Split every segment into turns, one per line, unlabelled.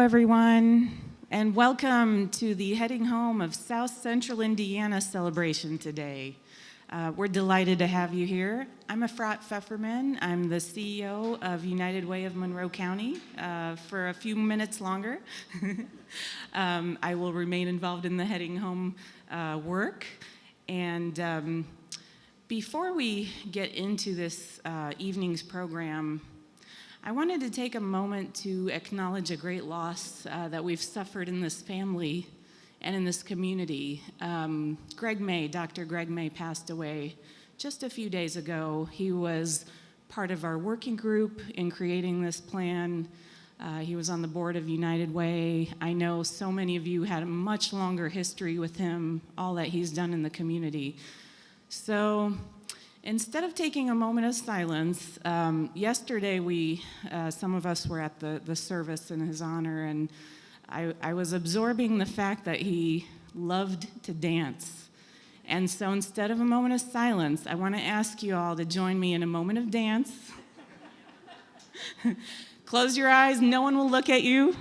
everyone, and welcome to the Heading Home of South Central Indiana celebration today. We're delighted to have you here. I'm Efrat Pfefferman. I'm the CEO of United Way of Monroe County for a few minutes longer. I will remain involved in the Heading Home work. And before we get into this evening's program, I wanted to take a moment to acknowledge a great loss that we've suffered in this family and in this community. Dr. Greg May passed away just a few days ago. He was part of our working group in creating this plan. He was on the board of United Way. I know so many of you had a much longer history with him, all that he's done in the community. So instead of taking a moment of silence, yesterday some of us were at the service in his honor, and I was absorbing the fact that he loved to dance. And so instead of a moment of silence, I want to ask you all to join me in a moment of dance. Close your eyes, no one will look at you.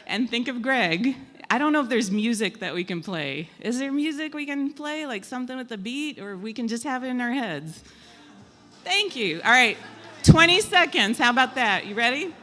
And think of Greg. I don't know if there's music that we can play. Is there music we can play, like something with a beat, or we can just have it in our heads? Thank you. All right, 20 seconds. How about that? You ready?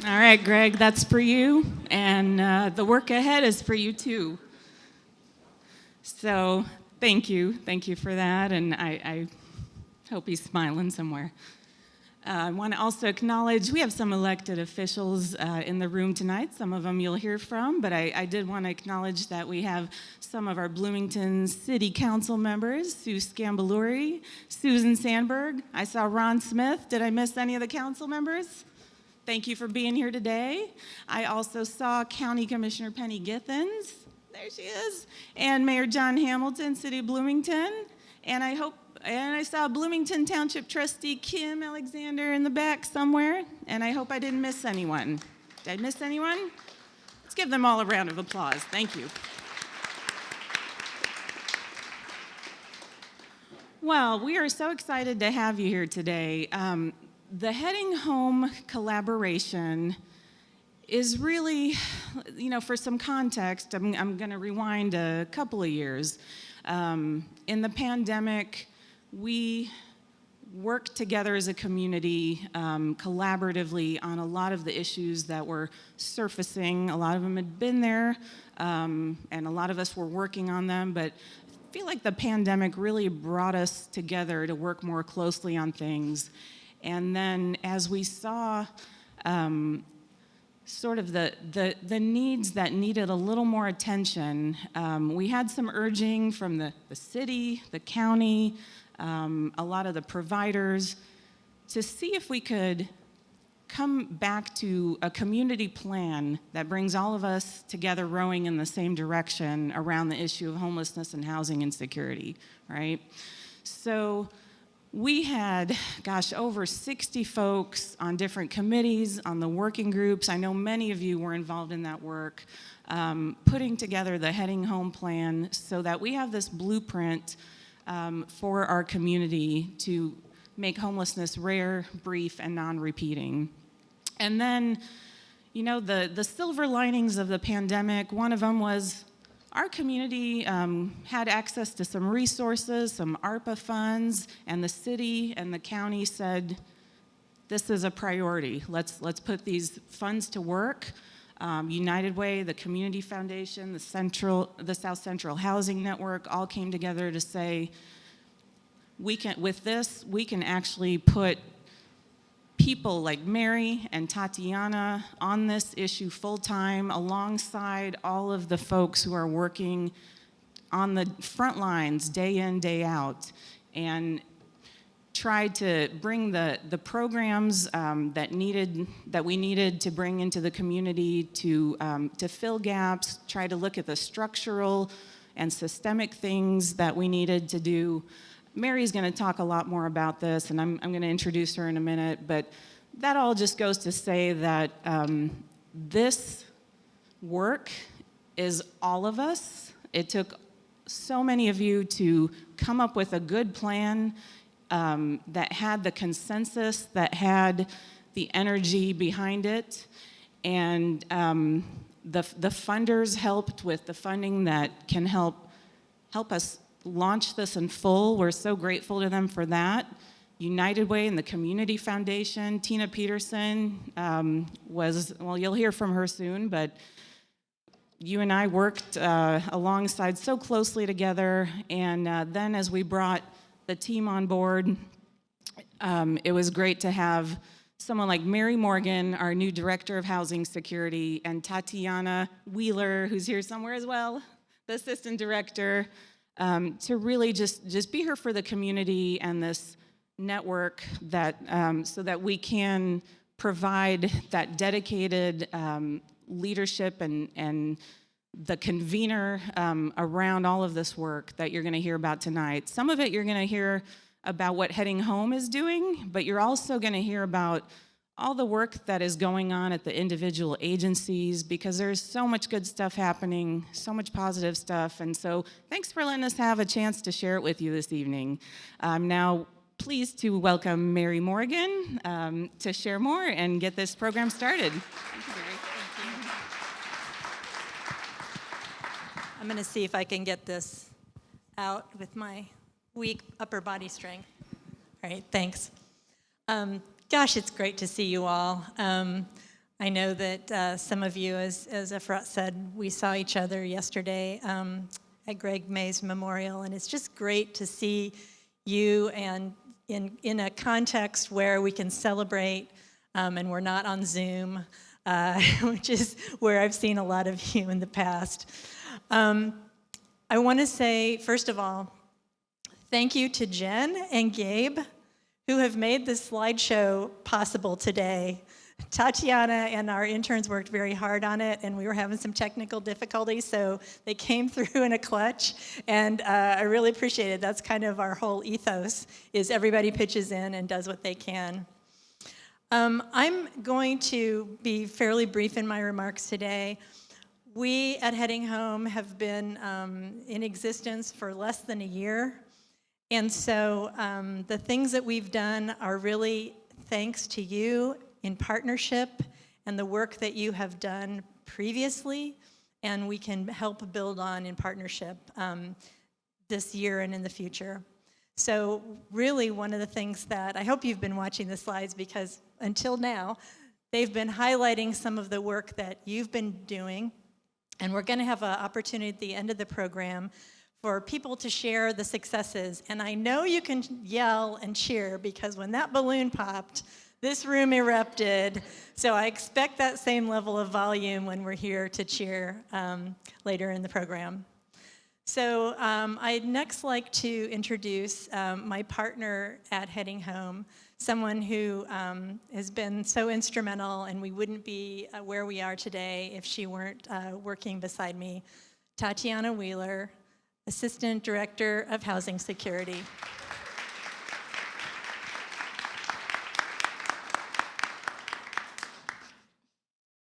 All right, Greg, that's for you, and the work ahead is for you too. So thank you for that, and I hope he's smiling somewhere. I want to also acknowledge we have some elected officials in the room tonight. Some of them you'll hear from, but I did want to acknowledge that we have some of our Bloomington City Council members, Sue Scambaluri, Susan Sandberg. I saw Ron Smith. Did I miss any of the council members? Thank you for being here today. I also saw County Commissioner Penny Githens, there she is, and Mayor John Hamilton, City of Bloomington, and I saw Bloomington Township Trustee Kim Alexander in the back somewhere, and I hope I didn't miss anyone. Did I miss anyone? Let's give them all a round of applause. Thank you. Well, we are so excited to have you here today. The Heading Home collaboration is really, for some context, I'm going to rewind a couple of years. In the pandemic, we worked together as a community collaboratively on a lot of the issues that were surfacing. A lot of them had been there, and a lot of us were working on them, but I feel like the pandemic really brought us together to work more closely on things. And then as we saw sort of the needs that needed a little more attention, we had some urging from the city, the county, a lot of the providers to see if we could come back to a community plan that brings all of us together rowing in the same direction around the issue of homelessness and housing insecurity, right? So we had, over 60 folks on different committees, on the working groups. I know many of you were involved in that work, putting together the Heading Home plan so that we have this blueprint for our community to make homelessness rare, brief, and non-repeating. And then, the silver linings of the pandemic, one of them was our community had access to some resources, some ARPA funds, and the city and the county said, this is a priority. Let's put these funds to work. United Way, the Community Foundation, the South Central Housing Network all came together to say, we can actually put people like Mary and Tatiana on this issue full-time alongside all of the folks who are working on the front lines day in, day out, and tried to bring the programs that we needed to bring into the community to fill gaps, try to look at the structural and systemic things that we needed to do, Mary's going to talk a lot more about this, and I'm going to introduce her in a minute, but that all just goes to say that this work is all of us. It took so many of you to come up with a good plan that had the consensus, that had the energy behind it, and the funders helped with the funding that can help us launch this in full. We're so grateful to them for that. United Way and the Community Foundation, Tina Peterson well, you'll hear from her soon, but you and I worked alongside so closely together, and then as we brought the team on board, it was great to have someone like Mary Morgan, our new Director of Housing Security, and Tatiana Wheeler, who's here somewhere as well, the Assistant Director, to really just be here for the community and this network that so that we can provide that dedicated leadership and the convener around all of this work that you're going to hear about tonight. Some of it you're going to hear about what Heading Home is doing, but you're also going to hear about all the work that is going on at the individual agencies, because there's so much good stuff happening, so much positive stuff, and so thanks for letting us have a chance to share it with you this evening. I'm now pleased to welcome Mary Morgan to share more and get this program started. Thank you, Mary.
Thank you. I'm going to see if I can get this out with my weak upper body strength. All right, thanks. Gosh, it's great to see you all. I know that some of you, as Efrat said, we saw each other yesterday at Greg May's memorial, and it's just great to see you and in a context where we can celebrate and we're not on Zoom, which is where I've seen a lot of you in the past. I want to say, first of all, thank you to Jen and Gabe, who have made this slideshow possible today. Tatiana and our interns worked very hard on it, and we were having some technical difficulties, so they came through in a clutch, and I really appreciate it. That's kind of our whole ethos, is everybody pitches in and does what they can. I'm going to be fairly brief in my remarks today. We at Heading Home have been in existence for less than a year. And so the things that we've done are really thanks to you in partnership and the work that you have done previously, and we can help build on in partnership this year and in the future. So really one of the things that, I hope you've been watching the slides, because until now, they've been highlighting some of the work that you've been doing, and we're gonna have an opportunity at the end of the program for people to share the successes. And I know you can yell and cheer, because when that balloon popped, this room erupted. So I expect that same level of volume when we're here to cheer later in the program. So I'd next like to introduce my partner at Heading Home, someone who has been so instrumental, and we wouldn't be where we are today if she weren't working beside me, Tatiana Wheeler, Assistant Director of Housing Security.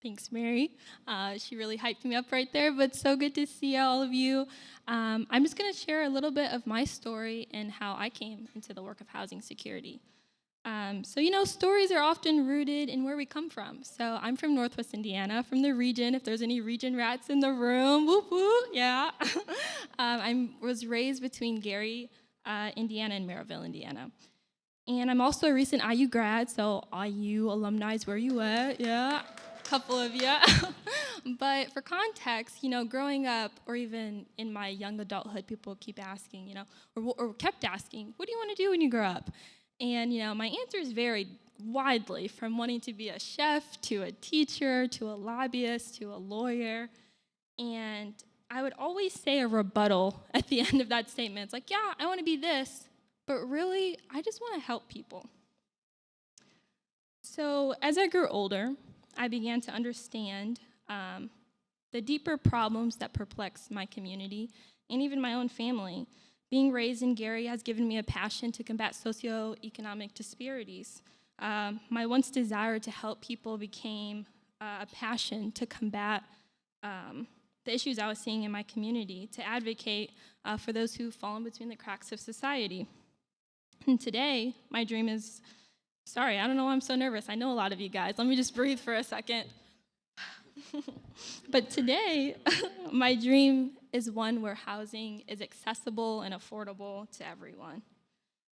Thanks, Mary. She really hyped me up right there, but so good to see all of you. I'm just going to share a little bit of my story and how I came into the work of housing security. So, stories are often rooted in where we come from. So I'm from Northwest Indiana, from the region, if there's any region rats in the room, whoop, whoop, yeah. I was raised between Gary, Indiana, and Maryville, Indiana. And I'm also a recent IU grad, so IU alumni is where you at, yeah. Couple of you. But for context, growing up, or even in my young adulthood, people keep asking, or kept asking, what do you want to do when you grow up? And, my answers varied widely, from wanting to be a chef, to a teacher, to a lobbyist, to a lawyer. And I would always say a rebuttal at the end of that statement. It's like, yeah, I want to be this, but really, I just want to help people. So as I grew older, I began to understand the deeper problems that perplex my community and even my own family. Being raised in Gary has given me a passion to combat socioeconomic disparities. My once desire to help people became a passion to combat the issues I was seeing in my community, to advocate for those who've fallen between the cracks of society. And today, my dream is, sorry, I don't know why I'm so nervous. I know a lot of you guys. Let me just breathe for a second. But today, my dream is one where housing is accessible and affordable to everyone.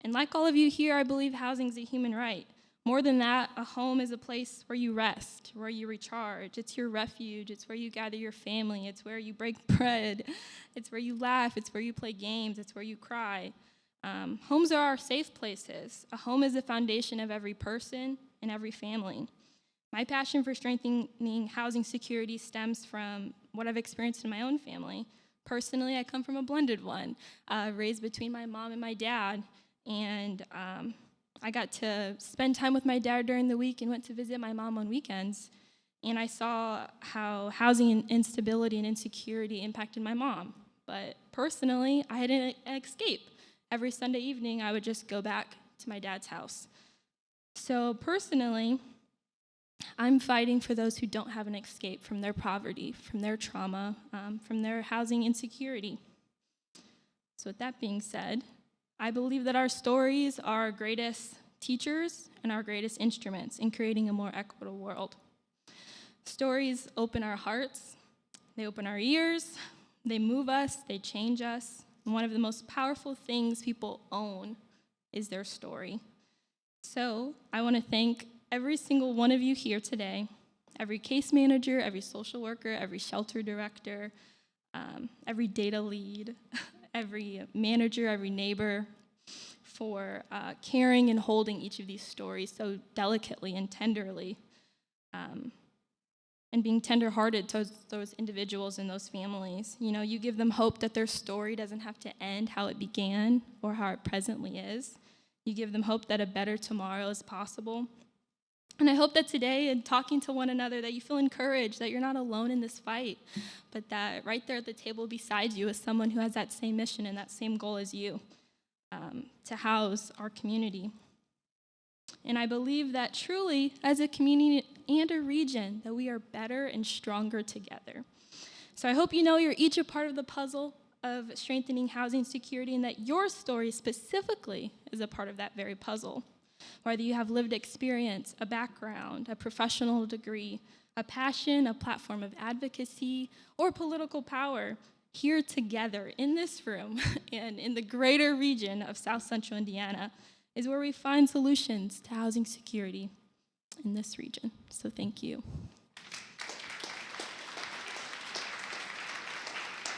And like all of you here, I believe housing is a human right. More than that, a home is a place where you rest, where you recharge. It's your refuge. It's where you gather your family. It's where you break bread. It's where you laugh. It's where you play games. It's where you cry. Homes are our safe places. A home is the foundation of every person and every family. My passion for strengthening housing security stems from what I've experienced in my own family. Personally, I come from a blended one, raised between my mom and my dad, and I got to spend time with my dad during the week and went to visit my mom on weekends, and I saw how housing instability and insecurity impacted my mom. But personally, I had an escape. Every Sunday evening, I would just go back to my dad's house. So personally, I'm fighting for those who don't have an escape from their poverty, from their trauma, from their housing insecurity. So with that being said, I believe that our stories are our greatest teachers and our greatest instruments in creating a more equitable world. Stories open our hearts, they open our ears, they move us, they change us. And one of the most powerful things people own is their story. So I want to thank every single one of you here today, every case manager, every social worker, every shelter director, every data lead, every manager, every neighbor, for caring and holding each of these stories so delicately and tenderly, and being tenderhearted towards those individuals and those families. You know, you give them hope that their story doesn't have to end how it began or how it presently is. You give them hope that a better tomorrow is possible. And I hope that today, in talking to one another, that you feel encouraged, that you're not alone in this fight, but that right there at the table beside you is someone who has that same mission and that same goal as you, to house our community. And I believe that truly, as a community and a region, that we are better and stronger together. So I hope you know you're each a part of the puzzle of strengthening housing security, and that your story specifically is a part of that very puzzle. Whether you have lived experience, a background, a professional degree, a passion, a platform of advocacy, or political power, here together in this room and in the greater region of South Central Indiana is where we find solutions to housing security in this region. So thank you.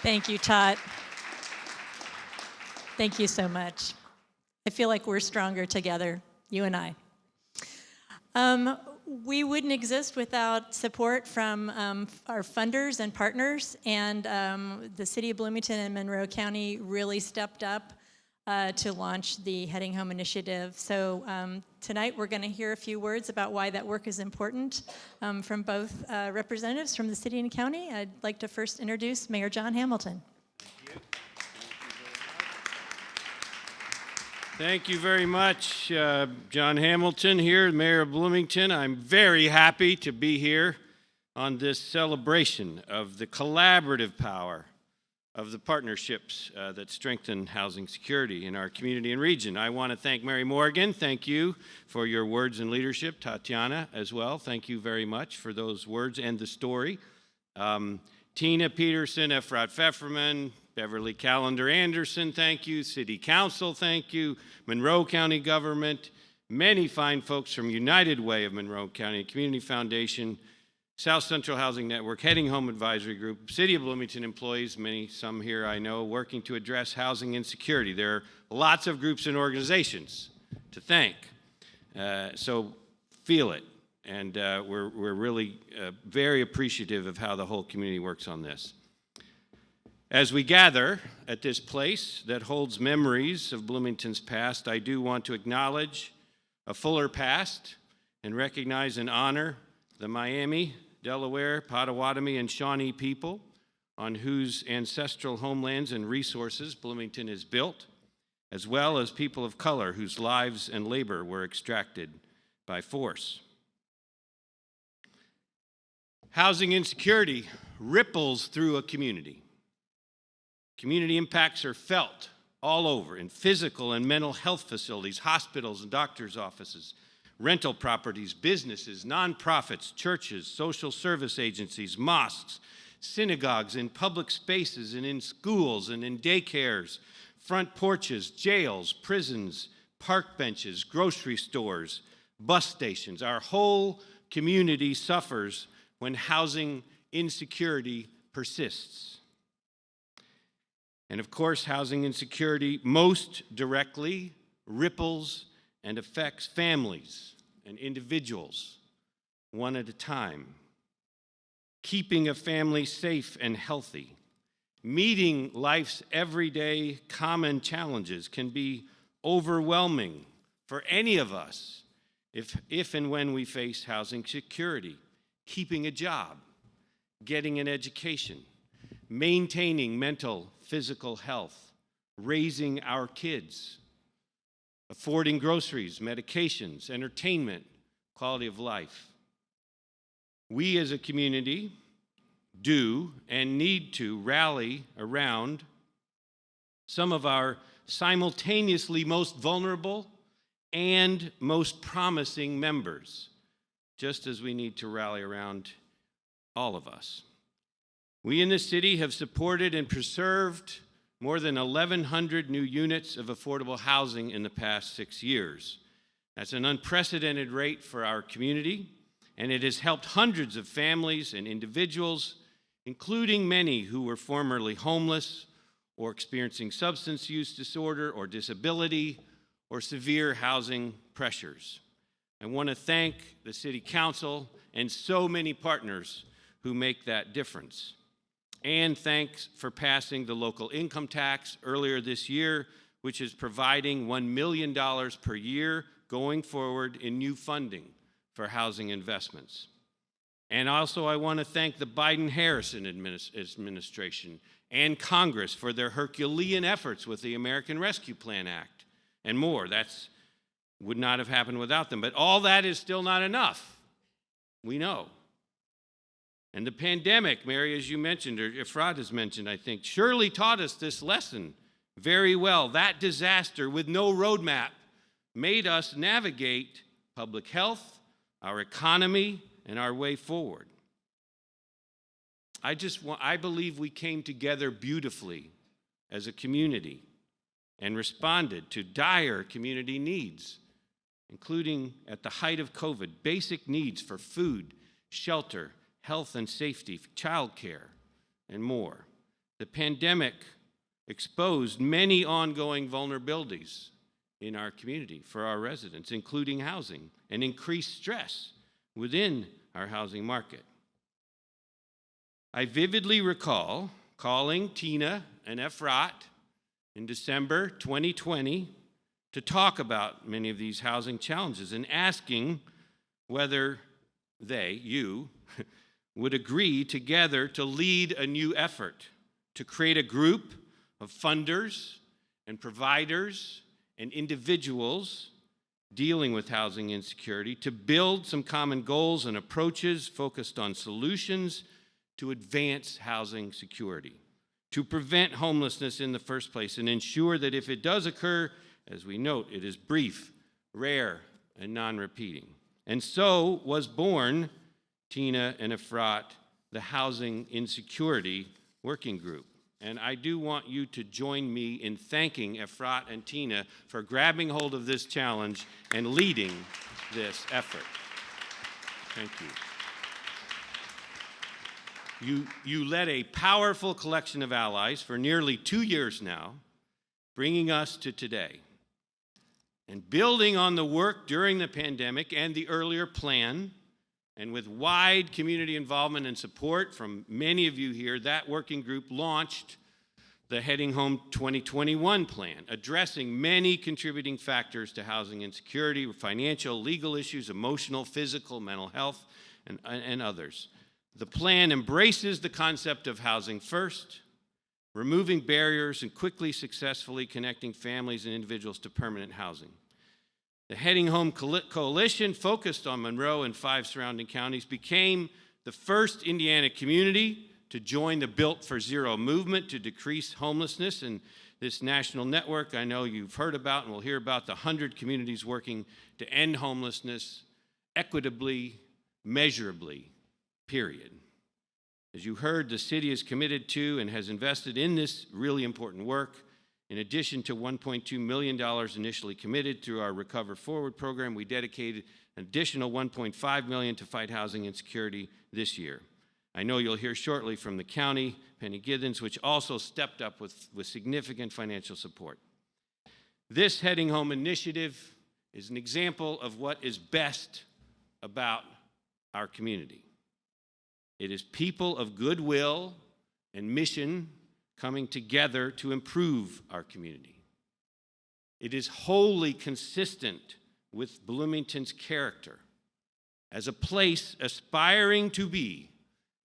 Thank you, Tot. Thank you so much. I feel like we're stronger together, you and I. We wouldn't exist without support from our funders and partners, and the City of Bloomington and Monroe County really stepped up to launch the Heading Home initiative. So tonight we're going to hear a few words about why that work is important from both representatives from the city and county. I'd like to first introduce Mayor John Hamilton.
Thank you very much, John Hamilton here, Mayor of Bloomington. I'm very happy to be here on this celebration of the collaborative power of the partnerships that strengthen housing security in our community and region. I want to thank Mary Morgan. Thank you for your words and leadership. Tatiana as well. Thank you very much for those words and the story. Tina Peterson, Efrat Pfefferman, Beverly Callender Anderson, thank you. City Council, thank you. Monroe County Government, many fine folks from United Way of Monroe County Community Foundation, South Central Housing Network, Heading Home Advisory Group, City of Bloomington employees, some here I know, working to address housing insecurity. There are lots of groups and organizations to thank. So feel it. And we're really very appreciative of how the whole community works on this. As we gather at this place that holds memories of Bloomington's past, I do want to acknowledge a fuller past and recognize and honor the Miami, Delaware, Potawatomi, and Shawnee people on whose ancestral homelands and resources Bloomington is built, as well as people of color whose lives and labor were extracted by force. Housing insecurity ripples through a community. Community impacts are felt all over in physical and mental health facilities, hospitals and doctors' offices, rental properties, businesses, nonprofits, churches, social service agencies, mosques, synagogues, in public spaces and in schools and in daycares, front porches, jails, prisons, park benches, grocery stores, bus stations. Our whole community suffers when housing insecurity persists. And of course, housing insecurity most directly ripples and affects families and individuals one at a time. Keeping a family safe and healthy, meeting life's everyday common challenges can be overwhelming for any of us if and when we face housing security. Keeping a job, getting an education, maintaining mental, physical health, raising our kids, affording groceries, medications, entertainment, quality of life. We as a community do and need to rally around some of our simultaneously most vulnerable and most promising members, just as we need to rally around all of us. We in the city have supported and preserved more than 1,100 new units of affordable housing in the past 6 years. That's an unprecedented rate for our community, and it has helped hundreds of families and individuals, including many who were formerly homeless or experiencing substance use disorder or disability or severe housing pressures. I want to thank the City Council and so many partners who make that difference. And thanks for passing the local income tax earlier this year, which is providing $1 million per year going forward in new funding for housing investments. And also I want to thank the Biden-Harris administration and Congress for their Herculean efforts with the American Rescue Plan Act and more. That would not have happened without them. But all that is still not enough. We know. And the pandemic, Mary, as you mentioned, or Efrat has mentioned, I think, surely taught us this lesson very well. That disaster with no roadmap made us navigate public health, our economy, and our way forward. I believe we came together beautifully as a community and responded to dire community needs, including at the height of COVID, basic needs for food, shelter, health and safety, childcare, and more. The pandemic exposed many ongoing vulnerabilities in our community for our residents, including housing, and increased stress within our housing market. I vividly recall calling Tina and Efrat in December 2020 to talk about many of these housing challenges and asking whether you, would agree together to lead a new effort to create a group of funders and providers and individuals dealing with housing insecurity to build some common goals and approaches focused on solutions to advance housing security, to prevent homelessness in the first place and ensure that if it does occur, as we note, it is brief, rare, and non-repeating. And so was born Tina and Efrat, the Housing Insecurity Working Group. And I do want you to join me in thanking Efrat and Tina for grabbing hold of this challenge and leading this effort. Thank you. You led a powerful collection of allies for nearly 2 years now, bringing us to today. And building on the work during the pandemic and the earlier plan, and with wide community involvement and support from many of you here, that working group launched the Heading Home 2021 plan, addressing many contributing factors to housing insecurity, financial, legal issues, emotional, physical, mental health, and others. The plan embraces the concept of housing first, removing barriers and quickly, successfully connecting families and individuals to permanent housing. The Heading Home Coalition, focused on Monroe and 5 surrounding counties, became the first Indiana community to join the Built for Zero movement to decrease homelessness. And this national network I know you've heard about and will hear about, the 100 communities working to end homelessness equitably, measurably, period. As you heard, the city is committed to and has invested in this really important work. In addition to $1.2 million initially committed through our Recover Forward program, we dedicated an additional $1.5 million to fight housing insecurity this year. I know you'll hear shortly from the county, Penny Giddens, which also stepped up with significant financial support. This Heading Home initiative is an example of what is best about our community. It is people of goodwill and mission coming together to improve our community. It is wholly consistent with Bloomington's character as a place aspiring to be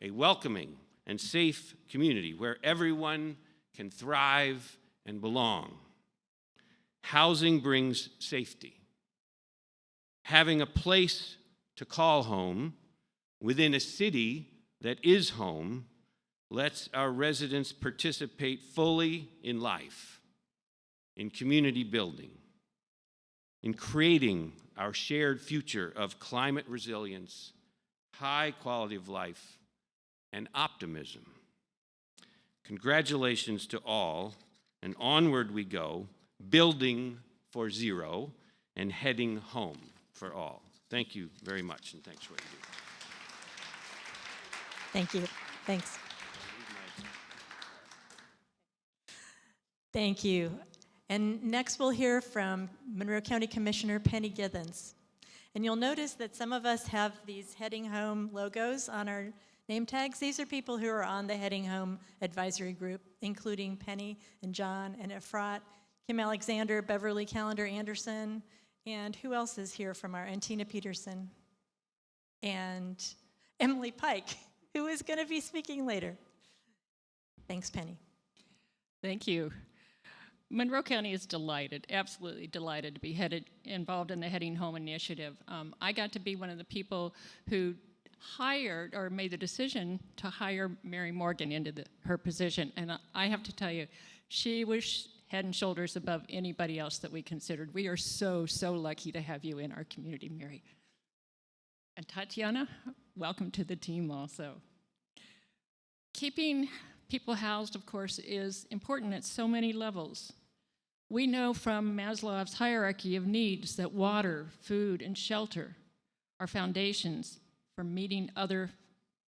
a welcoming and safe community where everyone can thrive and belong. Housing brings safety. Having a place to call home within a city that is home lets our residents participate fully in life, in community building, in creating our shared future of climate resilience, high quality of life, and optimism. Congratulations to all, and onward we go, building for zero and heading home for all. Thank you very much, and thanks for what you do.
Thank you. Thanks. Thank you. And next we'll hear from Monroe County Commissioner Penny Giddens. And you'll notice that some of us have these Heading Home logos on our name tags. These are people who are on the Heading Home Advisory Group, including Penny and John and Efrat, Kim Alexander, Beverly Callender Anderson, and who else is here from and Tina Peterson, and Emily Pike, who is going to be speaking later. Thanks, Penny.
Thank you. Monroe County is delighted, absolutely delighted to be involved in the Heading Home initiative. I got to be one of the people who hired or made the decision to hire Mary Morgan into her position. And I have to tell you, she was head and shoulders above anybody else that we considered. We are so, so lucky to have you in our community, Mary. And Tatiana, welcome to the team also. Keeping people housed, of course, is important at so many levels. We know from Maslow's hierarchy of needs that water, food, and shelter are foundations for meeting other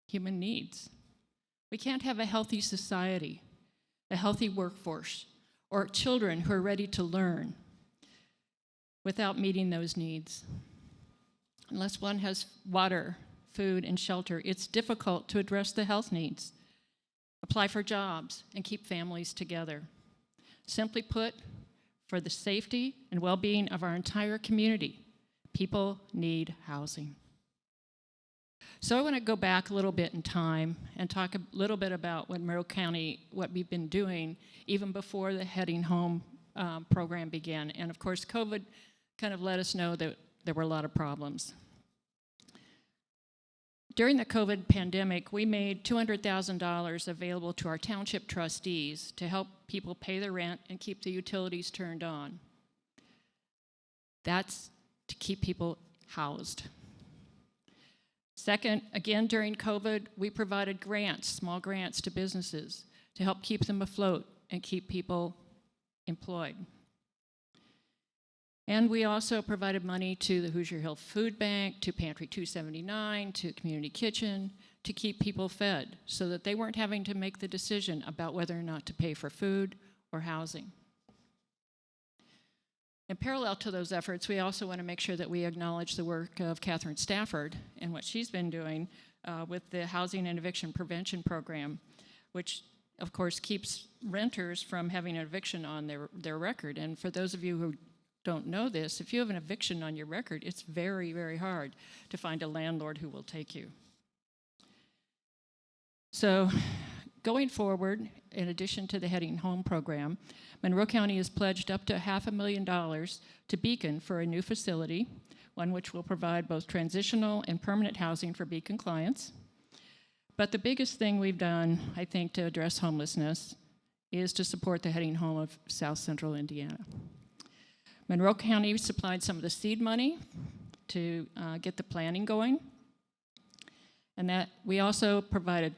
human needs. We can't have a healthy society, a healthy workforce, or children who are ready to learn without meeting those needs. Unless one has water, food, and shelter, it's difficult to address the health needs, apply for jobs, and keep families together. Simply put, for the safety and well-being of our entire community, people need housing. So I want to go back a little bit in time and talk a little bit about Monroe County, what we've been doing even before the Heading Home program began. And of course, COVID kind of let us know that there were a lot of problems. During the COVID pandemic, we made $200,000 available to our township trustees to help people pay their rent and keep the utilities turned on. That's to keep people housed. Second, again during COVID, we provided grants, small grants to businesses to help keep them afloat and keep people employed. And we also provided money to the Hoosier Hill Food Bank, to Pantry 279, to Community Kitchen, to keep people fed so that they weren't having to make the decision about whether or not to pay for food or housing. In parallel to those efforts, we also want to make sure that we acknowledge the work of Catherine Stafford and what she's been doing with the Housing and Eviction Prevention Program, which of course keeps renters from having an eviction on their record. And for those of you who don't know this, if you have an eviction on your record, it's very, very hard to find a landlord who will take you. So going forward, in addition to the Heading Home program, Monroe County has pledged up to $500,000 to Beacon for a new facility, one which will provide both transitional and permanent housing for Beacon clients. But the biggest thing we've done, I think, to address homelessness is to support the Heading Home of South Central Indiana. Monroe County supplied some of the seed money to get the planning going. And that we also provided,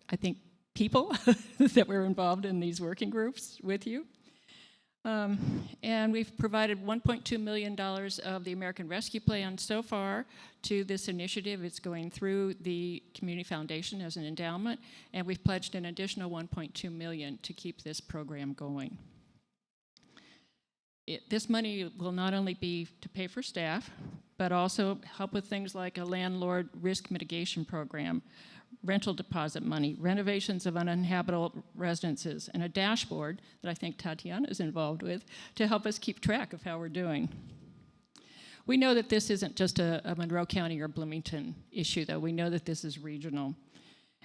I think, people that were involved in these working groups with you. And we've provided $1.2 million of the American Rescue Plan so far to this initiative. It's going through the Community Foundation as an endowment, and we've pledged an additional $1.2 million to keep this program going. This money will not only be to pay for staff, but also help with things like a landlord risk mitigation program, rental deposit money, renovations of uninhabitable residences, and a dashboard that I think Tatiana is involved with to help us keep track of how we're doing. We know that this isn't just a Monroe County or Bloomington issue, though. We know that this is regional.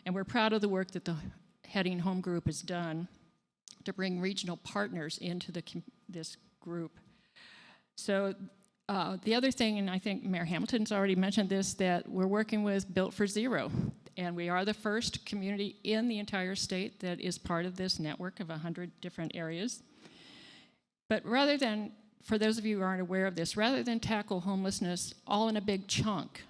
And we're proud of the work that the Heading Home group has done to bring regional partners into this group. So the other thing, and I think Mayor Hamilton's already mentioned this, that we're working with Built for Zero. And we are the first community in the entire state that is part of this network of 100 different areas. But rather than, for those of you who aren't aware of this, rather than tackle homelessness all in a big chunk,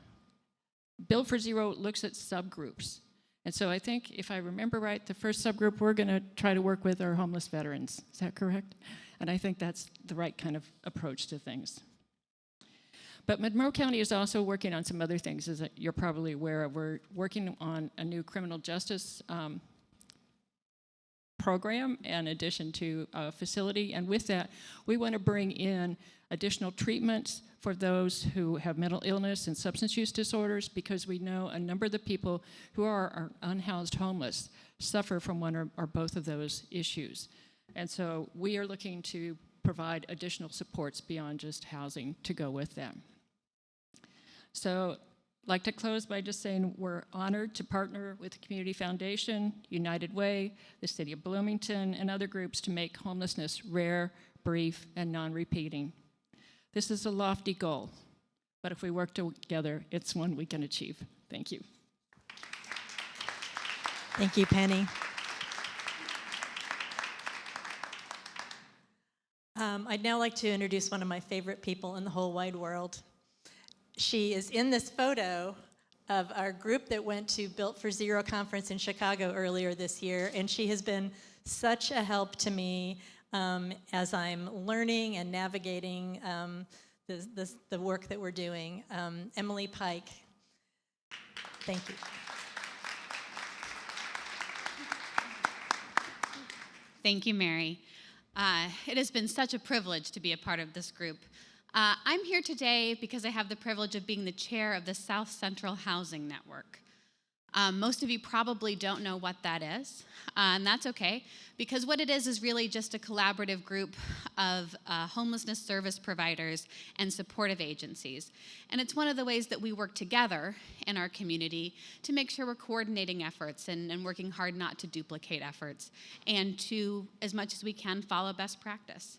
Built for Zero looks at subgroups. And so I think, if I remember right, the first subgroup we're going to try to work with are homeless veterans. Is that correct? And I think that's the right kind of approach to things. But Monroe County is also working on some other things, as you're probably aware of. We're working on a new criminal justice program in addition to a facility. And with that, we want to bring in additional treatments for those who have mental illness and substance use disorders, because we know a number of the people who are unhoused homeless suffer from one or both of those issues. And so we are looking to provide additional supports beyond just housing to go with that. So I'd like to close by just saying we're honored to partner with the Community Foundation, United Way, the City of Bloomington, and other groups to make homelessness rare, brief, and non-repeating. This is a lofty goal, but if we work together, it's one we can achieve. Thank you.
Thank you, Penny. I'd now like to introduce one of my favorite people in the whole wide world. She is in this photo of our group that went to Built for Zero conference in Chicago earlier this year, and she has been such a help to me as I'm learning and navigating the work that we're doing. Emily Pike, thank you.
Thank you, Mary. It has been such a privilege to be a part of this group. I'm here today because I have the privilege of being the chair of the South Central Housing Network. Most of you probably don't know what that is, and that's okay, because what it is really just a collaborative group of homelessness service providers and supportive agencies. And it's one of the ways that we work together in our community to make sure we're coordinating efforts and working hard not to duplicate efforts, and to, as much as we can, follow best practice.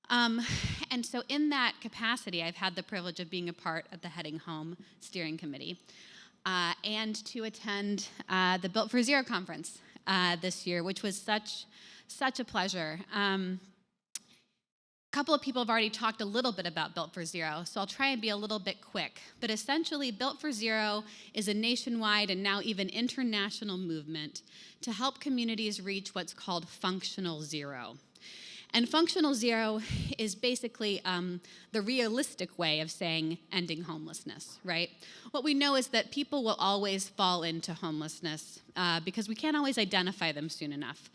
And so in that capacity, I've had the privilege of being a part of the Heading Home Steering Committee and to attend the Built for Zero conference this year, which was such a pleasure. A couple of people have already talked a little bit about Built for Zero, so I'll try and be a little bit quick. But essentially, Built for Zero is a nationwide and now even international movement to help communities reach what's called functional zero. And functional zero is basically the realistic way of saying ending homelessness, right? What we know is that people will always fall into homelessness because we can't always identify them soon enough.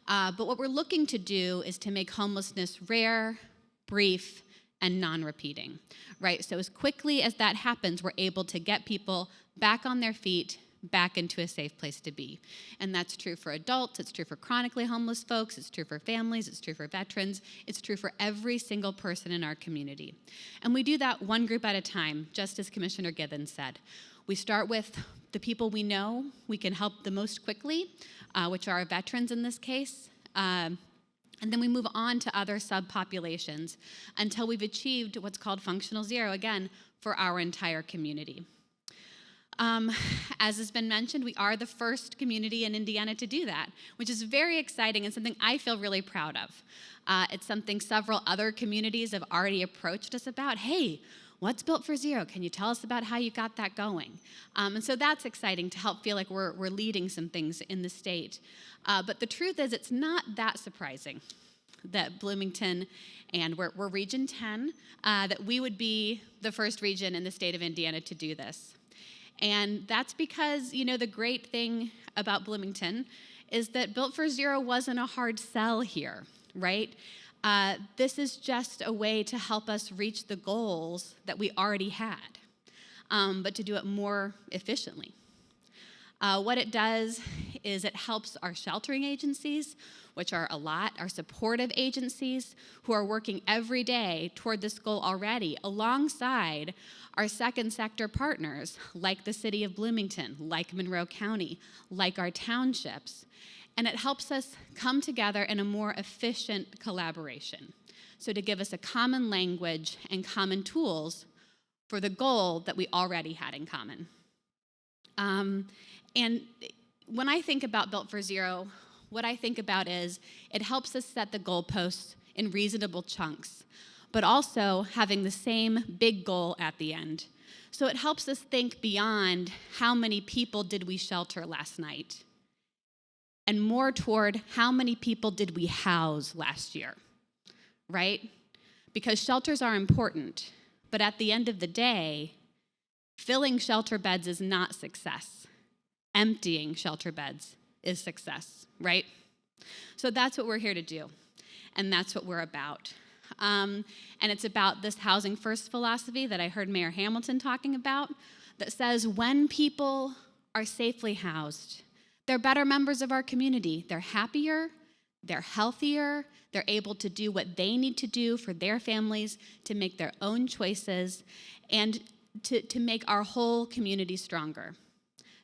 But what we're looking to do is to make homelessness rare, brief, and non-repeating, right? So as quickly as that happens, we're able to get people back on their feet, back into a safe place to be. And that's true for adults, it's true for chronically homeless folks, it's true for families, it's true for veterans, it's true for every single person in our community. And we do that one group at a time, just as Commissioner Givens said. We start with the people we know we can help the most quickly, which are our veterans in this case. And then we move on to other subpopulations until we've achieved what's called functional zero, again, for our entire community. As has been mentioned, we are the first community in Indiana to do that, which is very exciting and something I feel really proud of. It's something several other communities have already approached us about. Hey, what's Built for Zero? Can you tell us about how you got that going? And so that's exciting to help feel like we're leading some things in the state. But the truth is, it's not that surprising that Bloomington, and we're Region 10, that we would be the first region in the state of Indiana to do this. And that's because, the great thing about Bloomington is that Built for Zero wasn't a hard sell here, right? This is just a way to help us reach the goals that we already had, but to do it more efficiently. What it does is it helps our sheltering agencies, which are a lot, our supportive agencies who are working every day toward this goal already, alongside our second sector partners, like the city of Bloomington, like Monroe County, like our townships. And it helps us come together in a more efficient collaboration. So to give us a common language and common tools for the goal that we already had in common. And when I think about Built for Zero, what I think about is it helps us set the goalposts in reasonable chunks, but also having the same big goal at the end. So it helps us think beyond how many people did we shelter last night, and more toward how many people did we house last year, right? Because shelters are important, but at the end of the day, filling shelter beds is not success. Emptying shelter beds is success, right? So that's what we're here to do, and that's what we're about. And it's about this housing first philosophy that I heard Mayor Hamilton talking about that says when people are safely housed, they're better members of our community. They're happier, they're healthier, they're able to do what they need to do for their families, to make their own choices, and to make our whole community stronger.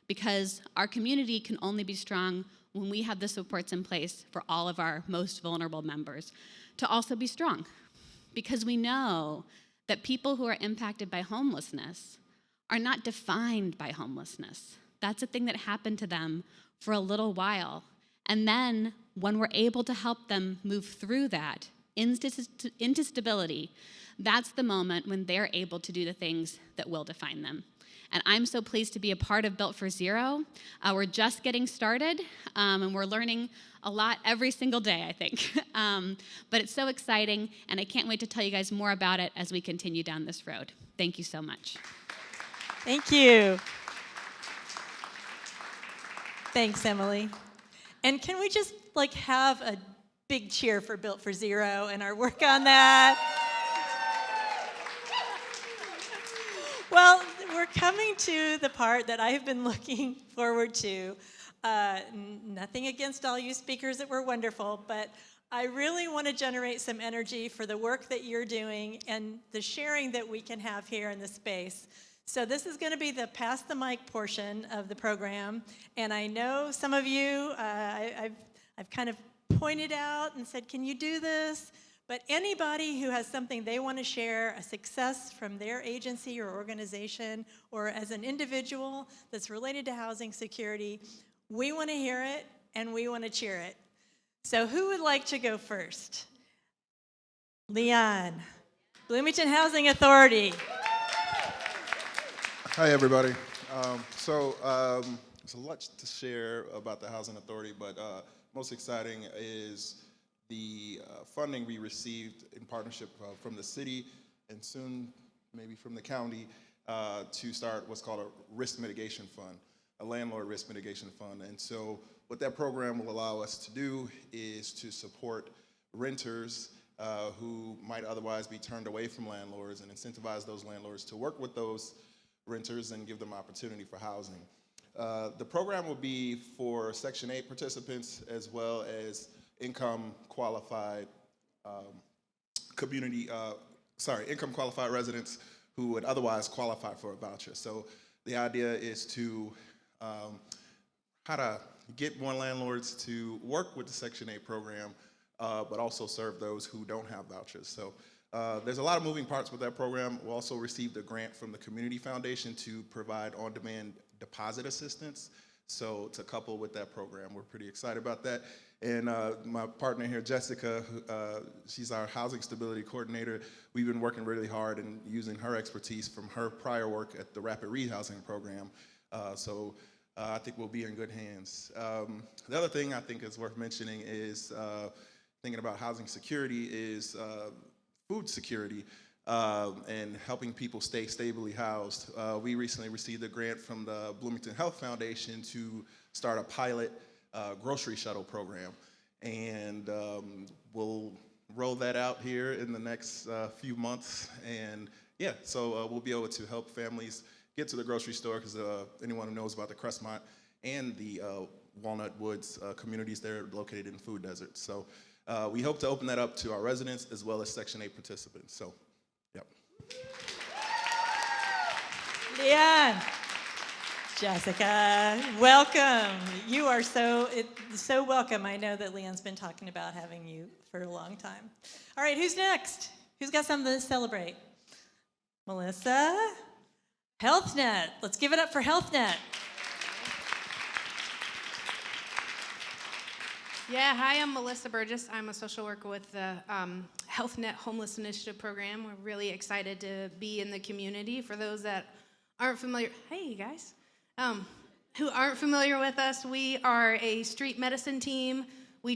Because our community can only be strong when we have the supports in place for all of our most vulnerable members to also be strong. Because we know that people who are impacted by homelessness are not defined by homelessness. That's a thing that happened to them for a little while. And then when we're able to help them move through that into stability, that's the moment when they're able to do the things that will define them. And I'm so pleased to be a part of Built for Zero. We're just getting started, and we're learning a lot every single day, I think. But it's so exciting, and I can't wait to tell you guys more about it as we continue down this road. Thank you so much.
Thank you. Thanks, Emily. And can we just have a big cheer for Built for Zero and our work on that? Well, we're coming to the part that I have been looking forward to. Nothing against all you speakers that were wonderful, but I really want to generate some energy for the work that you're doing and the sharing that we can have here in the space. So this is going to be the pass the mic portion of the program, and I know some of you, I've kind of pointed out and said, can you do this? But anybody who has something they want to share, a success from their agency or organization, or as an individual that's related to housing security, we want to hear it and we want to cheer it. So who would like to go first? Leon, Bloomington Housing Authority.
Hi, everybody. There's a lot to share about the Housing Authority, but most exciting is the funding we received in partnership from the city and soon maybe from the county to start what's called a risk mitigation fund, a landlord risk mitigation fund. And so what that program will allow us to do is to support renters who might otherwise be turned away from landlords and incentivize those landlords to work with those renters and give them opportunity for housing. The program will be for Section 8 participants as well as income qualified income qualified residents who would otherwise qualify for a voucher. So the idea is to how to get more landlords to work with the Section 8 program, but also serve those who don't have vouchers. So there's a lot of moving parts with that program. We also received a grant from the Community Foundation to provide on-demand deposit assistance. So to couple with that program, we're pretty excited about that. And my partner here, Jessica, she's our housing stability coordinator. We've been working really hard and using her expertise from her prior work at the Rapid Rehousing program. So I think we'll be in good hands. The other thing I think is worth mentioning is thinking about housing security is food security and helping people stay stably housed. We recently received a grant from the Bloomington Health Foundation to start a pilot grocery shuttle program. And we'll roll that out here in the next few months. And yeah, so we'll be able to help families get to the grocery store, because anyone who knows about the Crestmont and the Walnut Woods communities, they're located in food deserts. So we hope to open that up to our residents as well as Section 8 participants. So, yep.
Leanne, Jessica, welcome. You are so welcome. I know that Leanne's been talking about having you for a long time. All right, who's next? Who's got something to celebrate? Melissa? HealthNet. Let's give it up for HealthNet.
Yeah, hi, I'm Melissa Burgess. I'm a social worker with the HealthNet Homeless Initiative Program. We're really excited to be in the community. For those that aren't familiar, hey, you guys, who aren't familiar with us, we are a street medicine team. I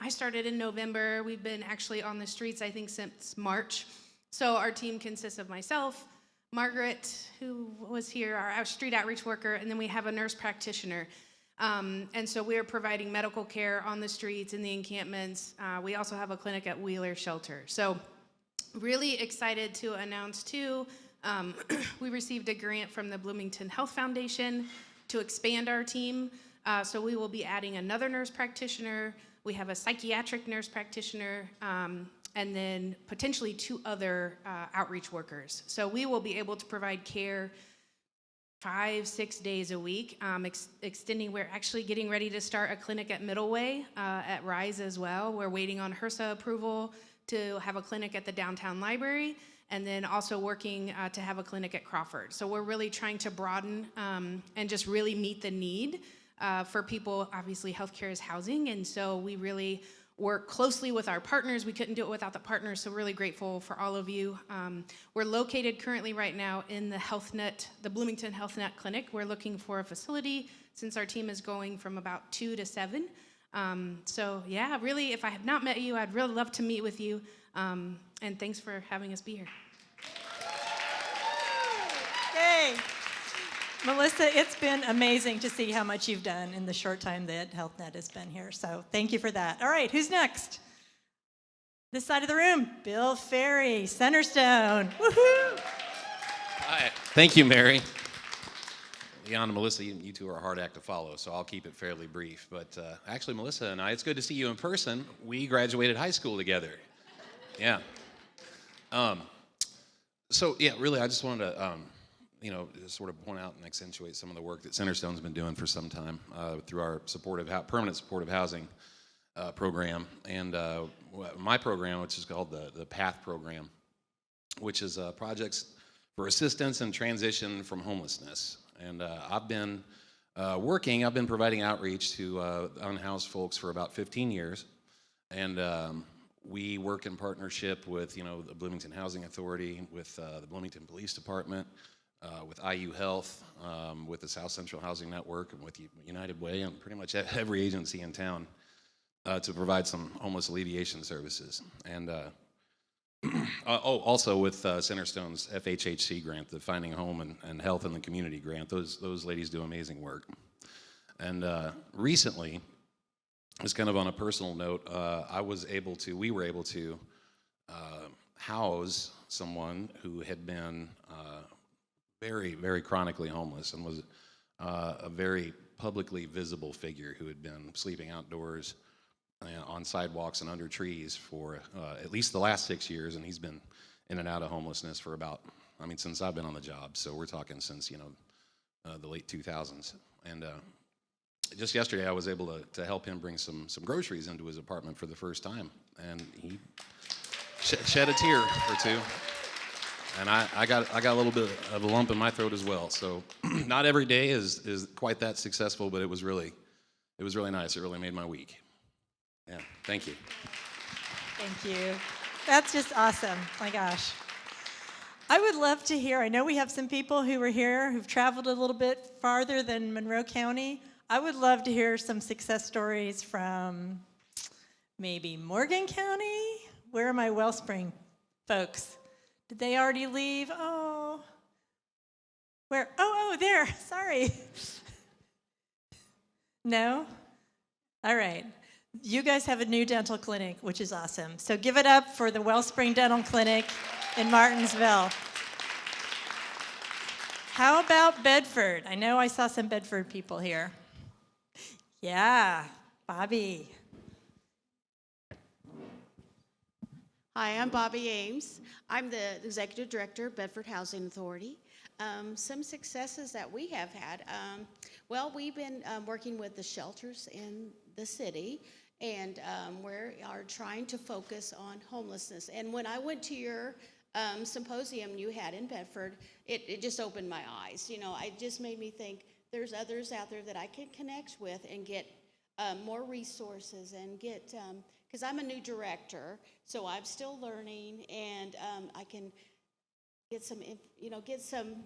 started in November. We've been actually on the streets, I think, since March. So our team consists of myself, Margaret, who was here, our street outreach worker, and then we have a nurse practitioner. And so we are providing medical care on the streets, in the encampments. We also have a clinic at Wheeler Shelter. So really excited to announce too, we received a grant from the Bloomington Health Foundation to expand our team. So we will be adding another nurse practitioner. We have a psychiatric nurse practitioner, and then potentially 2 other outreach workers. So we will be able to provide care 5-6 days a week, extending. We're actually getting ready to start a clinic at Middleway, at Rise as well. We're waiting on HRSA approval to have a clinic at the downtown library, and then also working to have a clinic at Crawford. So we're really trying to broaden and just really meet the need for people. Obviously, healthcare is housing, and so we really work closely with our partners. We couldn't do it without the partners, so really grateful for all of you. We're located currently right now in the Bloomington HealthNet Clinic. We're looking for a facility since our team is going from about 2 to 7. So yeah, really, if I have not met you, I'd really love to meet with you. And thanks for having us be here.
Yay! Melissa, it's been amazing to see how much you've done in the short time that HealthNet has been here. So thank you for that. All right, who's next? This side of the room, Bill Ferry, Centerstone. Woohoo!
Hi. Thank you, Mary. Leon and Melissa, you two are a hard act to follow, so I'll keep it fairly brief. But actually, Melissa and I, it's good to see you in person. We graduated high school together. Yeah. So, yeah, really, I just wanted to, sort of point out and accentuate some of the work that Centerstone's been doing for some time through our permanent supportive housing program. And my program, which is called the PATH program, which is projects for assistance and transition from homelessness. And I've been providing outreach to unhoused folks for about 15 years. And we work in partnership with, the Bloomington Housing Authority, with the Bloomington Police Department, with IU Health, with the South Central Housing Network, and with United Way, and pretty much every agency in town to provide some homeless alleviation services. And also with Centerstone's FHHC grant, the Finding Home and Health in the Community grant. Those ladies do amazing work. And recently, just kind of on a personal note, we were able to house someone who had been very, very chronically homeless and was a very publicly visible figure who had been sleeping outdoors on sidewalks and under trees for at least the last 6 years, and he's been in and out of homelessness for since I've been on the job. So we're talking since, the late 2000s. And just yesterday, I was able to help him bring some groceries into his apartment for the first time, and he shed a tear or two. And I got a little bit of a lump in my throat as well. So not every day is quite that successful, but it was really nice. It really made my week. Yeah, thank you.
Thank you. That's just awesome. My gosh. I would love to hear, I know we have some people who were here who've traveled a little bit farther than Monroe County. I would love to hear some success stories from maybe Morgan County. Where are my Wellspring folks? Did they already leave? Oh. Where? Oh, there. Sorry. No? All right. You guys have a new dental clinic, which is awesome. So give it up for the Wellspring Dental Clinic in Martinsville. How about Bedford? I know I saw some Bedford people here. Yeah, Bobby.
Hi, I'm Bobby Ames. I'm the Executive Director of Bedford Housing Authority. Some successes that we have had. Well, we've been working with the shelters in the city, and we are trying to focus on homelessness. And when I went to your symposium you had in Bedford, it just opened my eyes. You know, it just made me think there's others out there that I can connect with and get more resources and get, because I'm a new director, so I'm still learning, and I can get some, get some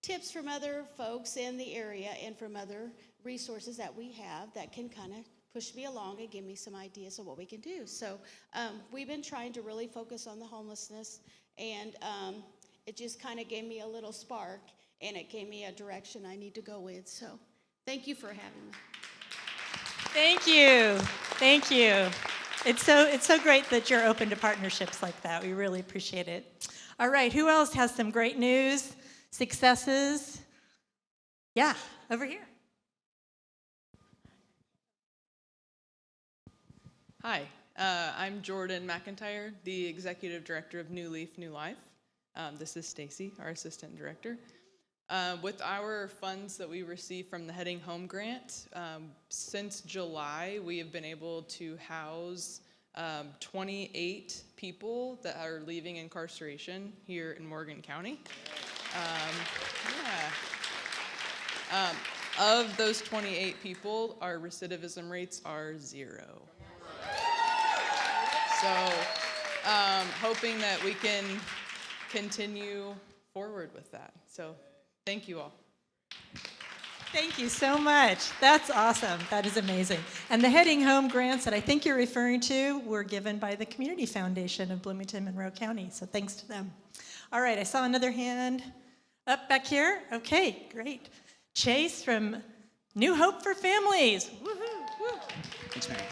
tips from other folks in the area and from other resources that we have that can kind of push me along and give me some ideas of what we can do. So we've been trying to really focus on the homelessness, and it just kind of gave me a little spark, and it gave me a direction I need to go with. So thank you for having me.
Thank you. Thank you. It's so great that you're open to partnerships like that. We really appreciate it. All right, who else has some great news, successes? Yeah, over here.
Hi, I'm Jordan McIntyre, the Executive Director of New Leaf, New Life. This is Stacy, our Assistant Director. With our funds that we receive from the Heading Home Grant, since July, we have been able to house 28 people that are leaving incarceration here in Morgan County. Of those 28 people, our recidivism rates are 0. So hoping that we can continue forward with that. So thank you all.
Thank you so much. That's awesome. That is amazing. And the Heading Home grants that I think you're referring to were given by the Community Foundation of Bloomington, Monroe County. So thanks to them. All right, I saw another hand up back here. Okay, great. Chase from New Hope for Families. Woohoo!
Thanks, Mary.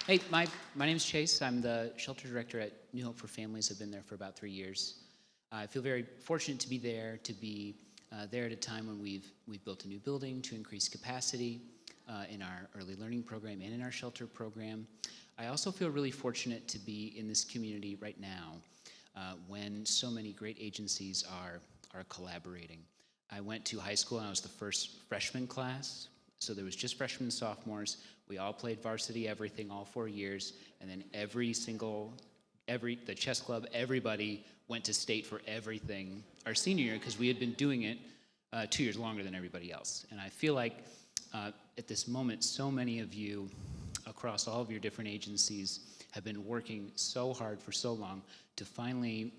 Hey, my name's Chase. I'm the shelter director at New Hope for Families. I've been there for about 3 years. I feel very fortunate to be there there at a time when we've built a new building to increase capacity in our early learning program and in our shelter program. I also feel really fortunate to be in this community right now when so many great agencies are collaborating. I went to high school and I was the first freshman class, so there was just freshmen and sophomores. We all played varsity everything all 4 years, and then the chess club, everybody went to state for everything our senior year because we had been doing it 2 years longer than everybody else. And I feel like at this moment, so many of you across all of your different agencies have been working so hard for so long to finally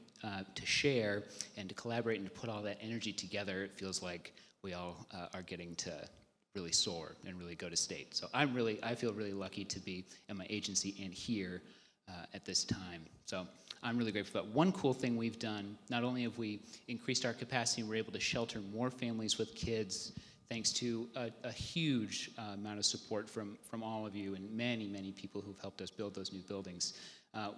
to share and to collaborate and to put all that energy together. It feels like we all are getting to really soar and really go to state. So I feel really lucky to be in my agency and here at this time. So I'm really grateful for that. One cool thing we've done, not only have we increased our capacity, we're able to shelter more families with kids thanks to a huge amount of support from all of you and many, many people who've helped us build those new buildings.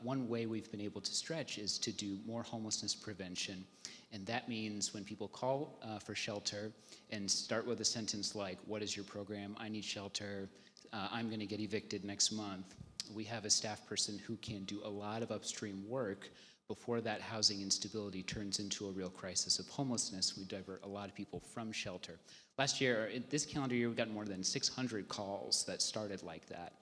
One way we've been able to stretch is to do more homelessness prevention. And that means when people call for shelter and start with a sentence like, "What is your program? I need shelter. I'm going to get evicted next month." We have a staff person who can do a lot of upstream work before that housing instability turns into a real crisis of homelessness. We divert a lot of people from shelter. Last year, this calendar year, we got more than 600 calls that started like that.